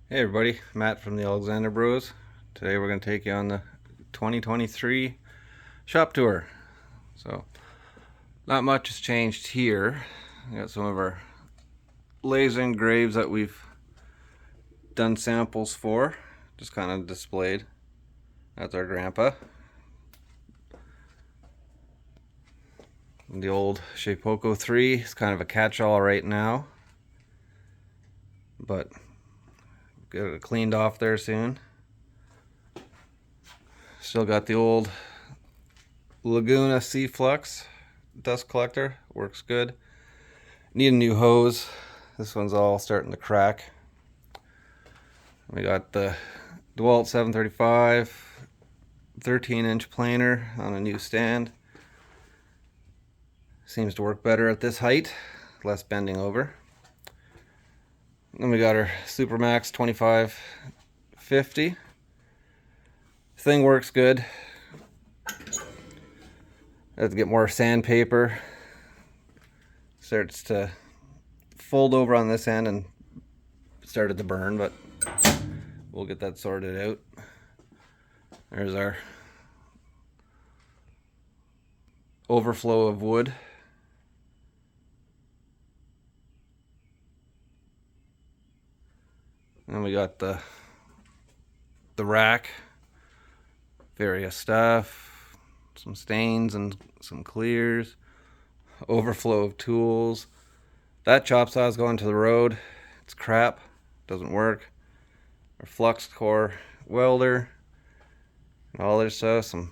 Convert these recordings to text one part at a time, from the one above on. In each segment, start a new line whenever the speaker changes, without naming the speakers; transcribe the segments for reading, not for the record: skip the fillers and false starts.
Hey everybody, Matt from the Alexander Bros. Today we're going to take you on the 2023 shop tour. So, not much has changed here. We got some of our laser engraves that we've done samples for, just kind of displayed. That's our grandpa. And the old Shapeoko 3 is kind of a catch-all right now, but get it cleaned off there soon. Still got the old Laguna Sea Flux dust collector, works good. Need a new hose. This one's all starting to crack. We got the DeWalt 735 13-inch planer on a new stand. Seems to work better at this height, less bending over. Then we got our Supermax 2550. Thing works good. I have to get more sandpaper. Starts to fold over on this end and started to burn, but we'll get that sorted out. There's our overflow of wood. And we got the rack, various stuff, some stains and some clears, overflow of tools. That chop saw is going to the road. It's crap, doesn't work. Our flux core welder and all this stuff, some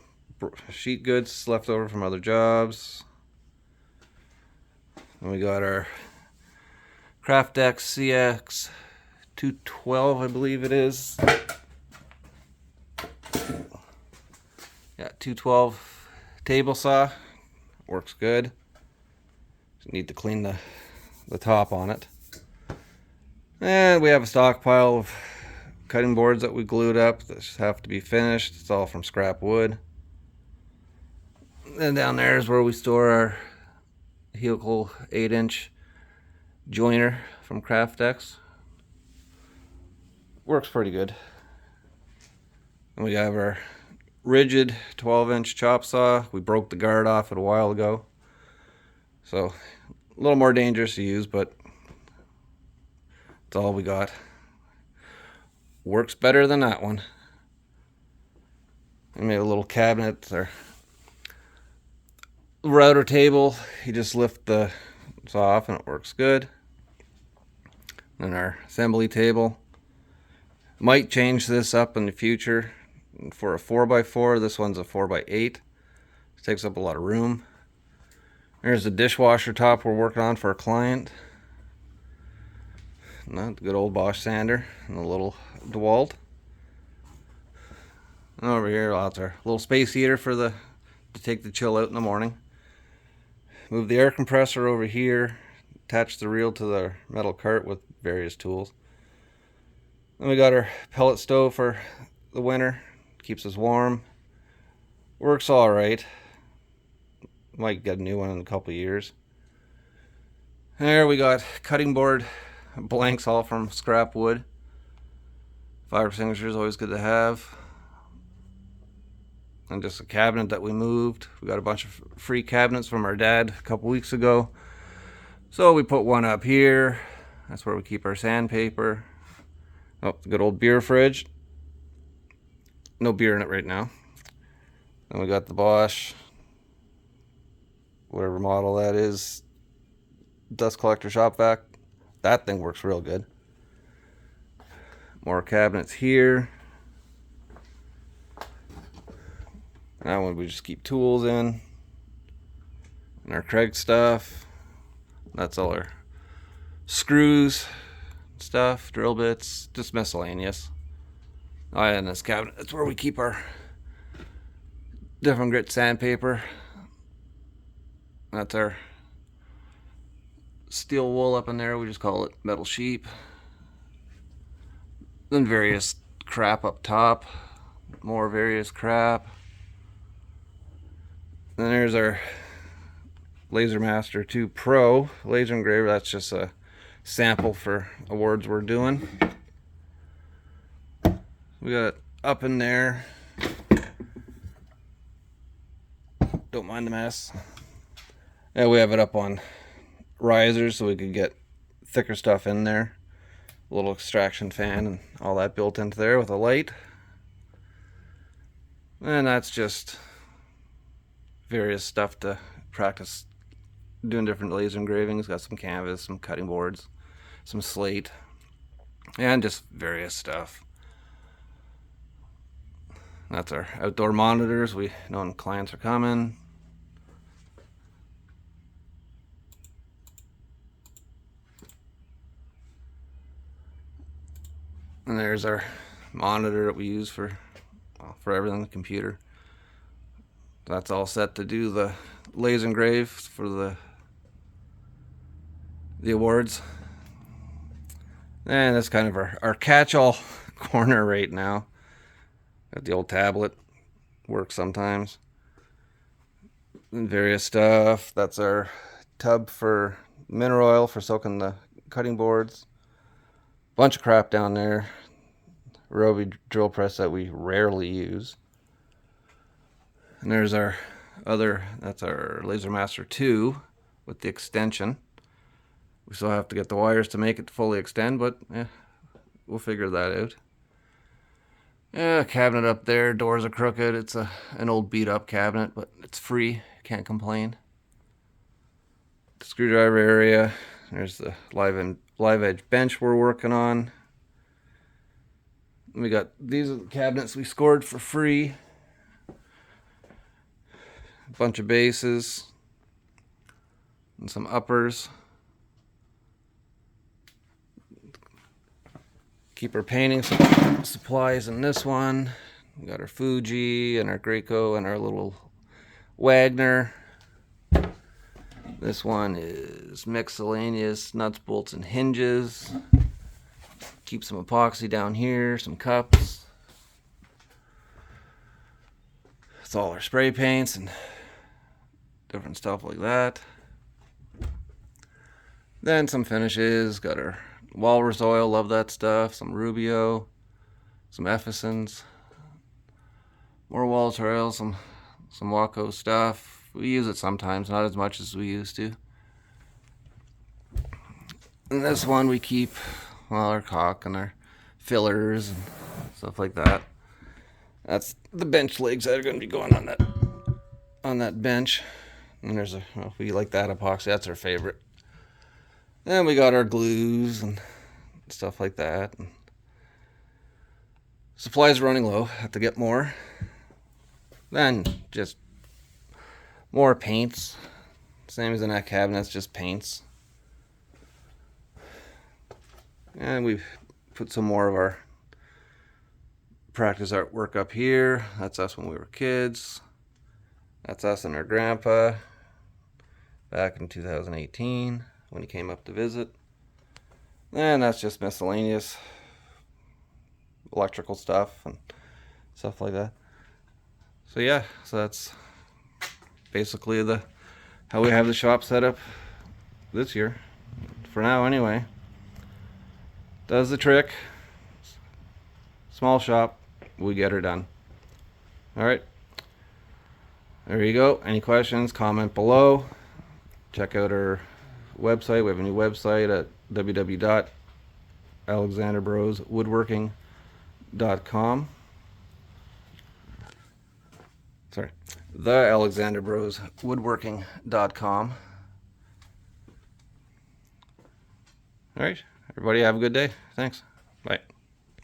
sheet goods left over from other jobs. And we got our Craftex CX 212, I believe it is. Yeah, 212 table saw. Works good. Just need to clean the top on it. And we have a stockpile of cutting boards that we glued up that just have to be finished. It's all from scrap wood. And down there is where we store our helical 8-inch joiner from Craftex. Works pretty good. And we have our rigid 12-inch chop saw. We broke the guard off it a while ago, so a little more dangerous to use, but that's all we got. Works better than that one. I made a little cabinet. Our router table, you just lift the saw off and it works good. And our assembly table, might change this up in the future for a 4x4. This one's a 4x8. It takes up a lot of room. There's the dishwasher top we're working on for a client. The good old Bosch sander and a little DeWalt. And over here, that's our little space heater to take the chill out in the morning. Move the air compressor over here. Attach the reel to the metal cart with various tools. Then we got our pellet stove for the winter. Keeps us warm. Works all right. Might get a new one in a couple of years. There we got cutting board blanks, all from scrap wood. Fire extinguisher is always good to have. And just a cabinet that we moved. We got a bunch of free cabinets from our dad a couple weeks ago. So we put one up here. That's where we keep our sandpaper. Oh, the good old beer fridge. No beer in it right now. And we got the Bosch, whatever model that is, dust collector shop vac. That thing works real good. More cabinets here. That one we just keep tools in. And our Craig stuff. That's all our screws, stuff, drill bits, just miscellaneous. Oh, and this cabinet, that's where we keep our different grit sandpaper. That's our steel wool up in there. We just call it metal sheep. Then various crap up top. More various crap. Then there's our LaserMaster 2 Pro laser engraver. That's just a sample for awards we're doing. We got up in there. Don't mind the mess. Yeah, we have it up on risers so we could get thicker stuff in there. A little extraction fan and all that built into there with a light. And that's just various stuff to practice doing different laser engravings. Got some canvas, some cutting boards, some slate, and just various stuff. That's our outdoor monitors. We know when clients are coming. And there's our monitor that we use for everything, the computer. That's all set to do the laser engrave for the awards. And that's kind of our catch-all corner right now. Got the old tablet, works sometimes. And various stuff. That's our tub for mineral oil for soaking the cutting boards. Bunch of crap down there. Ryobi drill press that we rarely use. And there's our that's our Laser Master 2 with the extension. We still have to get the wires to make it fully extend, but we'll figure that out. Yeah, cabinet up there, doors are crooked. It's an old beat up cabinet, but it's free, can't complain. The screwdriver area, there's the live edge bench we're working on. We got these are the cabinets we scored for free. A bunch of bases and some uppers. Keep our painting supplies in this one. We got our Fuji and our Graco and our little Wagner. This one is miscellaneous nuts, bolts, and hinges. Keep some epoxy down here, some cups. It's all our spray paints and different stuff like that. Then some finishes. Got our walrus oil, love that stuff. Some Rubio, some Effisons, more walrus oil, some Waco stuff. We use it sometimes, not as much as we used to. And this one we keep our caulk and our fillers and stuff like that. That's the bench legs that are going to be going on that bench. And there's we like that epoxy. That's our favorite. Then we got our glues and stuff like that. And supplies are running low. Have to get more. Then just more paints. Same as in that cabinet, it's just paints. And we've put some more of our practice artwork up here. That's us when we were kids. That's us and our grandpa back in 2018 when he came up to visit. And that's just miscellaneous electrical stuff and stuff like that. So yeah, so that's basically how we have the shop set up this year. For now anyway. Does the trick. Small shop, we get her done. Alright. There you go. Any questions, comment below. Check out our website. We have a new website at www.alexanderbroswoodworking.com. Sorry. thealexanderbroswoodworking.com. Alright. Everybody have a good day. Thanks. Bye.